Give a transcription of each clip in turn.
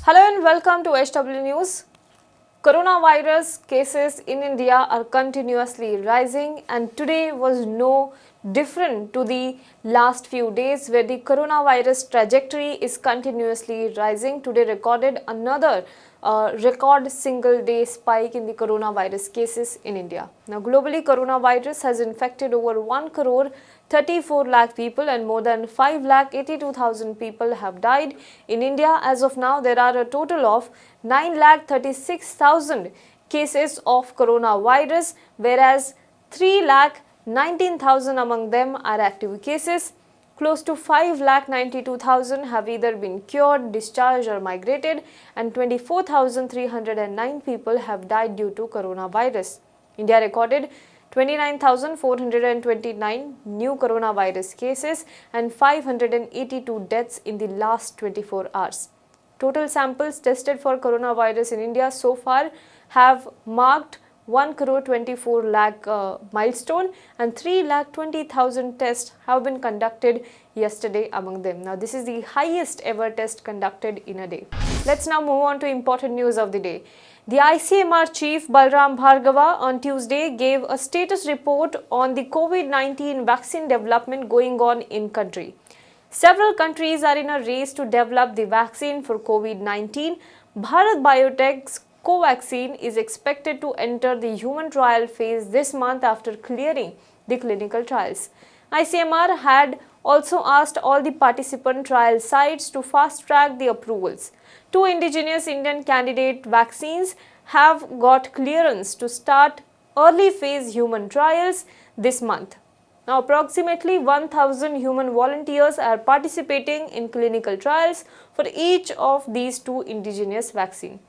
Hello and welcome to HW News. Coronavirus cases in India are continuously rising, and today was no different to the last few days where the coronavirus trajectory is continuously rising. Today recorded another record single day spike in the coronavirus cases in India. Now globally, coronavirus has infected over 1 crore 34 lakh people and more than 5 lakh 82,000 people have died. In India, as of now, there are a total of 9 lakh 36,000 cases of coronavirus, whereas 3 lakh 19,000 among them are active cases. Close to 5 lakh 92,000 have either been cured, discharged or migrated, and 24,309 people have died due to coronavirus. India recorded 29,429 new coronavirus cases and 582 deaths in the last 24 hours. Total samples tested for coronavirus in India so far have marked 1 crore 24 lakh milestone, and 3 lakh 20,000 tests have been conducted yesterday among them. Now this is the highest ever test conducted in a day. Let's now move on to important news of the day. The ICMR chief Balram Bhargava on Tuesday gave a status report on the COVID-19 vaccine development going on in country. Several countries are in a race to develop the vaccine for COVID-19. Bharat Biotech's Covaxin is expected to enter the human trial phase this month after clearing the clinical trials. ICMR had also asked all the participant trial sites to fast-track the approvals. 2 indigenous Indian candidate vaccines have got clearance to start early phase human trials this month. Now, approximately 1,000 human volunteers are participating in clinical trials for each of these 2 indigenous vaccines.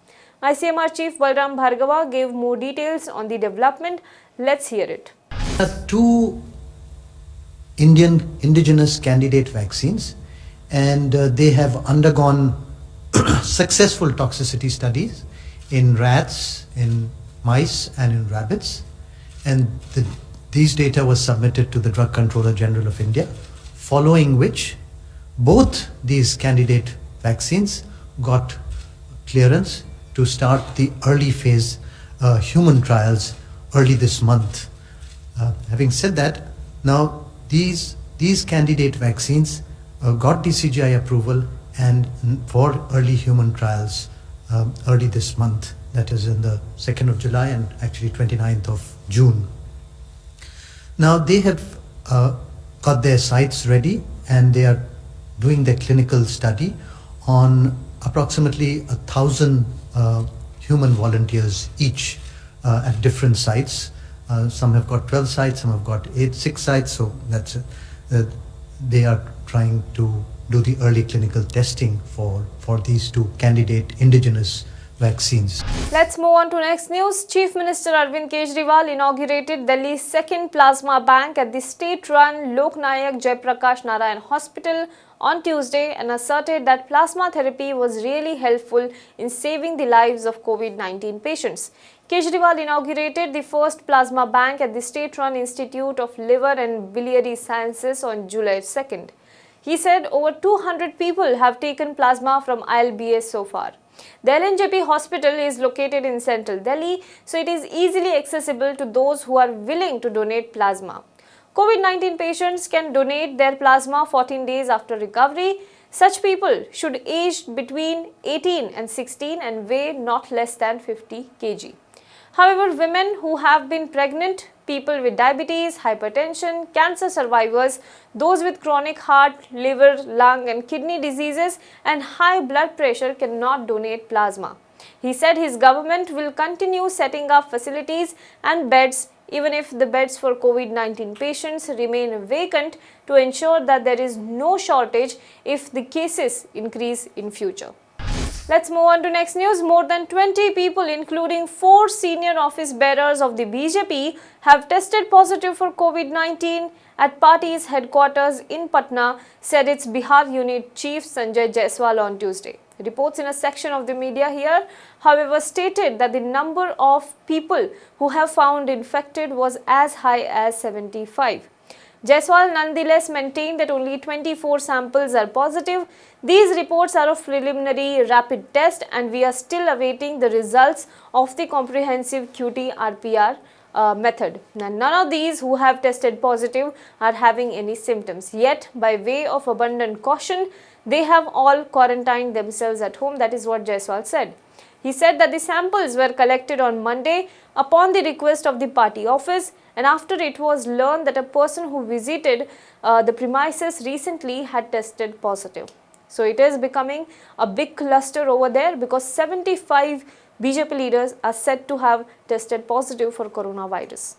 ICMR Chief Balram Bhargava gave more details on the development. Let's hear it. 2 indigenous candidate vaccines, and they have undergone successful toxicity studies in rats, in mice and in rabbits, and these data was submitted to the Drug Controller General of India, following which both these candidate vaccines got clearance to start the early phase human trials early this month. Having said that, now these candidate vaccines got DCGI approval and for early human trials early this month, that is in the 2nd of July and actually 29th of June. Now they have got their sites ready and they are doing their clinical study on approximately 1,000 human volunteers each at different sites. Some have got 12 sites, some have got 6 sites, so that's they are trying to do the early clinical testing for these 2 candidate indigenous vaccines. Let's move on to next news. Chief Minister Arvind Kejriwal inaugurated Delhi's second plasma bank at the state-run Lok Nayak Jaiprakash Narayan Hospital on Tuesday and asserted that plasma therapy was really helpful in saving the lives of COVID-19 patients. Kejriwal inaugurated the first plasma bank at the state-run Institute of Liver and Biliary Sciences on July 2nd. He said over 200 people have taken plasma from ILBS so far. The LNJP hospital is located in central Delhi, so it is easily accessible to those who are willing to donate plasma. COVID-19 patients can donate their plasma 14 days after recovery. Such people should age between 18 and 16 and weigh not less than 50 kg. However, women who have been pregnant, people with diabetes, hypertension, cancer survivors, those with chronic heart, liver, lung and kidney diseases and high blood pressure cannot donate plasma. He said his government will continue setting up facilities and beds even if the beds for COVID-19 patients remain vacant to ensure that there is no shortage if the cases increase in future. Let's move on to next news. More than 20 people, including 4 senior office bearers of the BJP, have tested positive for COVID-19 at party's headquarters in Patna, said its Bihar unit chief Sanjay Jaiswal on Tuesday. Reports in a section of the media here, however, stated that the number of people who have found infected was as high as 75. Jaiswal nonetheless maintained that only 24 samples are positive. These reports are of preliminary rapid test and we are still awaiting the results of the comprehensive QT-RPR method. Now, none of these who have tested positive are having any symptoms. Yet, by way of abundant caution, they have all quarantined themselves at home. That is what Jaiswal said. He said that the samples were collected on Monday upon the request of the party office and after it was learned that a person who visited the premises recently had tested positive. So it is becoming a big cluster over there because 75 BJP leaders are said to have tested positive for coronavirus.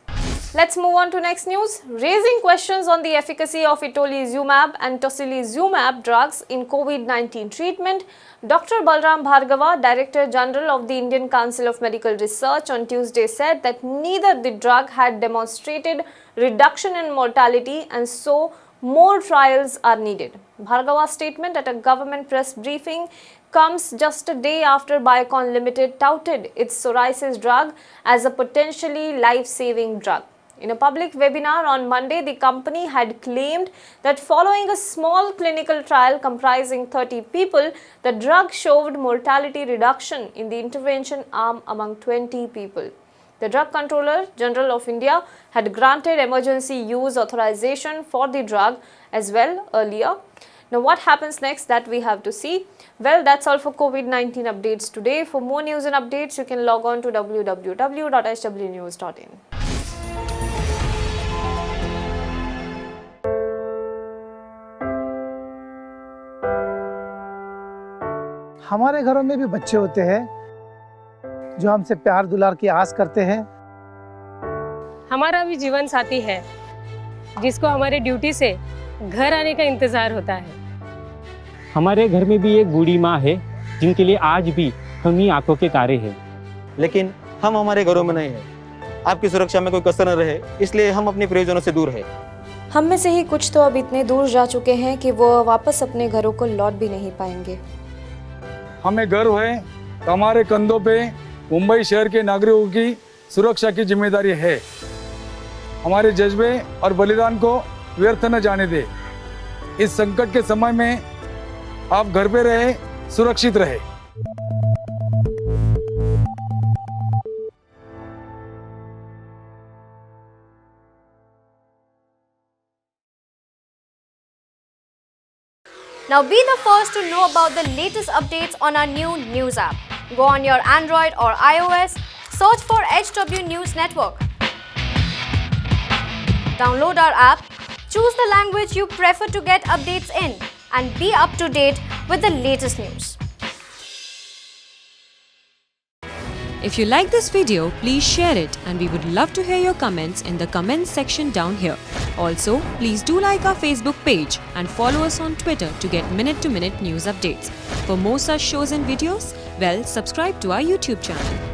Let's move on to next news. Raising questions on the efficacy of itolizumab and tocilizumab drugs in COVID-19 treatment, Dr. Balram Bhargava, Director General of the Indian Council of Medical Research, on Tuesday said that neither the drug had demonstrated reduction in mortality and so more trials are needed. Bhargava's statement at a government press briefing comes just a day after Biocon Limited touted its psoriasis drug as a potentially life-saving drug. In a public webinar on Monday, the company had claimed that following a small clinical trial comprising 30 people, the drug showed mortality reduction in the intervention arm among 20 people. The Drug Controller General of India had granted emergency use authorization for the drug as well earlier. Now, what happens next, that we have to see. Well, that's all for COVID-19 updates today. For more news and updates, you can log on to www.hwnews.in. हमारे घरों में भी बच्चे होते हैं जो हमसे प्यार दुलार की आस करते हैं। हमारा भी जीवन साथी है जिसको हमारे ड्यूटी से घर आने का इंतजार होता है। हमारे घर में भी एक बूढ़ी माँ है जिनके लिए आज भी हम ही आंखों के तारे हैं। लेकिन हम हमारे घरों में नहीं हैं। आपकी सुरक्षा में कोई कसर न रहे, इसलिए हम अपने प्रियजनों से दूर हैं। हम में से ही कुछ तो अब इतने दूर जा चुके हैं कि वो वापस अपने घरों को लौट भी नहीं पाएंगे। हमें गर्व है कि हमारे कंधों पे मुंबई शहर के नागरिकों की सुरक्षा की जिम्मेदारी है। हमारे जज्बे और बलिदान को व्यर्थ न जाने दे। इस संकट के समय में आप घर पे रहे, सुरक्षित रहे। Now be the first to know about the latest updates on our new news app. Go on your Android or iOS, search for HW News Network. Download our app, choose the language you prefer to get updates in, and be up to date with the latest news. If you like this video, please share it and we would love to hear your comments in the comments section down here. Also, please do like our Facebook page and follow us on Twitter to get minute-to-minute news updates. For more such shows and videos, well, subscribe to our YouTube channel.